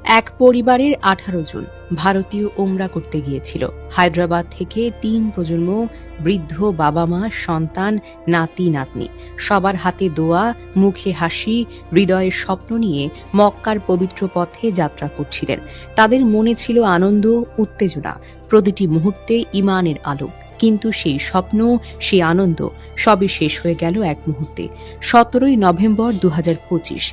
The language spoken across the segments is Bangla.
এক পরিবারের 18 জন ভারতীয় ওমরা করতে গিয়েছিল। হায়দ্রাবাদ থেকে 3 প্রজন্ম, বৃদ্ধ বাবা মা, সন্তান, নাতি নাতনি, সবার হাতে দোয়া, মুখে হাসি, হৃদয়ের স্বপ্ন নিয়ে মক্কার পবিত্র পথে যাত্রা করছিলেন। তাদের মনে ছিল আনন্দ, উত্তেজনা, প্রতিটি মুহূর্তে ঈমানের আলো। কিন্তু সেই স্বপ্ন, সেই আনন্দ সবই শেষ হয়ে গেল এক মুহূর্তে। 17 নভেম্বর 2025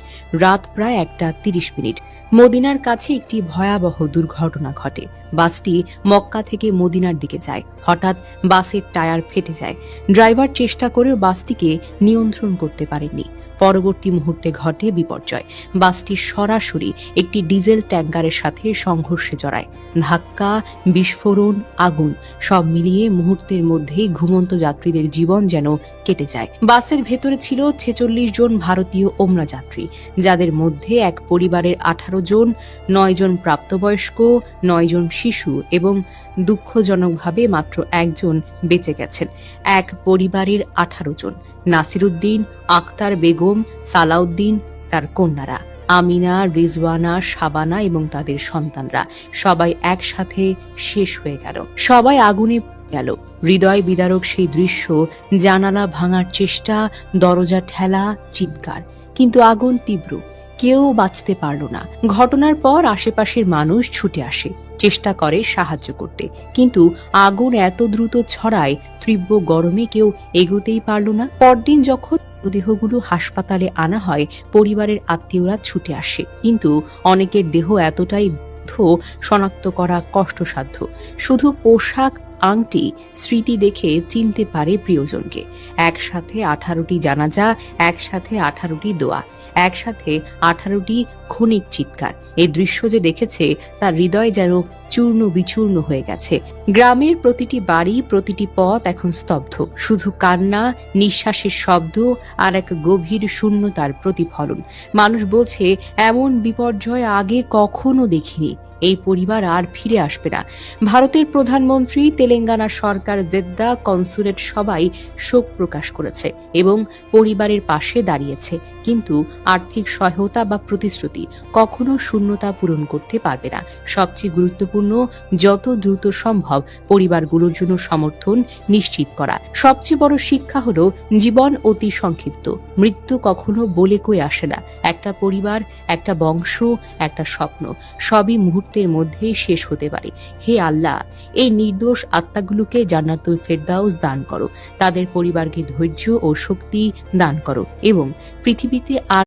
রাত প্রায় 1:30। মদিনার কাছে একটি ভয়াবহ দুর্ঘটনা ঘটে। বাসটি মক্কা থেকে মদিনার দিকে যায়। হঠাৎ বাসের টায়ার ফেটে যায়। ড্রাইভার চেষ্টা করেও বাসটিকে নিয়ন্ত্রণ করতে পারেননি। পরবর্তী মুহূর্তে ঘটে বিপর্যয়। বাসটি সরাসরি একটি ডিজেল ট্যাঙ্কারের সাথে সংঘর্ষে জড়ায়। ধাক্কা, বিস্ফোরণ, আগুন সব মিলিয়ে মুহূর্তের মধ্যেই ঘুমন্ত যাত্রীদের জীবন যেন কেটে যায়। বাসের ভেতরে ছিল 46 জন ভারতীয় ওমরা যাত্রী, যাদের মধ্যে এক পরিবারের 18 জন, 9 জন প্রাপ্তবয়স্ক, 9 জন শিশু এবং দুঃখজনকভাবে মাত্র একজন বেঁচে গেছেন। এক পরিবারের 18 জন, নাসিরুদ্দিন, আক্তার বেগম, সালাউদ্দিন, তার কন্যারা আমিনা, রিজওয়ানা, শাবানা এবং তাদের সন্তানরা সবাই একসাথে শেষ হয়ে গেল। সবাই আগুনে গেল। হৃদয় বিদারক সেই দৃশ্য, জানালা ভাঙার চেষ্টা, দরজা ঠেলা, চিৎকার, কিন্তু আগুন তীব্র, কেউ বাঁচতে পারল না। ঘটনার পর আশেপাশের মানুষ ছুটে আসে, চেষ্টা করে সাহায্য করতে, কিন্তু আগুন এত দ্রুত ছড়ায়, তীব্র গরমে কেউ এগোতেই পারল না। পরদিন যখন দেহগুলো হাসপাতালে আনা হয়, পরিবারের আত্মীয়রা ছুটে আসে, কিন্তু অনেকের দেহ এতটাই শনাক্ত করা কষ্টসাধ্য। শুধু পোশাক, আংটি, স্মৃতি দেখে চিনতে পারে প্রিয়জনকে। একসাথে 18টি জানাজা, একসাথে 18টি দোয়া, একসাথে 18টি ক্ষণিক চিৎকার। এই দৃশ্য যে দেখেছে, তার হৃদয় যেন চূর্ণ বিচূর্ণ হয়ে গেছে। গ্রামের প্রতিটি বাড়ি, প্রতিটি পথ এখন স্তব্ধ। শুধু কান্না, নিঃশ্বাসের শব্দ আর এক গভীর শূন্যতার প্রতিফলন। মানুষ বলছে, এমন বিপর্যয় আগে কখনো দেখিনি। এই পরিবার আর ফিরে আসবে না। ভারতের প্রধানমন্ত্রী, তেলেঙ্গানা সরকার, জেদ্দা কনসুলেট সবাই শোক প্রকাশ করেছে এবং পরিবারের পাশে দাঁড়িয়েছে, কিন্তু আর্থিক সহায়তা বা প্রতিশ্রুতি কখনো শূন্যতা পূরণ করতে পারবে না। সবচেয়ে গুরুত্বপূর্ণ, যত দ্রুত সম্ভব পরিবারগুলোর জন্য সমর্থন নিশ্চিত করা। সবচেয়ে বড় শিক্ষা হলো, জীবন অতি সংক্ষিপ্ত, মৃত্যু কখনো বলে কই আসে না। একটা পরিবার, একটা বংশ, একটা স্বপ্ন, সবই মুহূর্তের মধ্যে শেষ হতে পারে। হে আল্লাহ, এই নির্দোষ আত্মাগুলোকে জান্নাতুল ফেরদাউস দান করো, তাদের পরিবারকে ধৈর্য ও শক্তি দান করো এবং পৃথিবীতে আর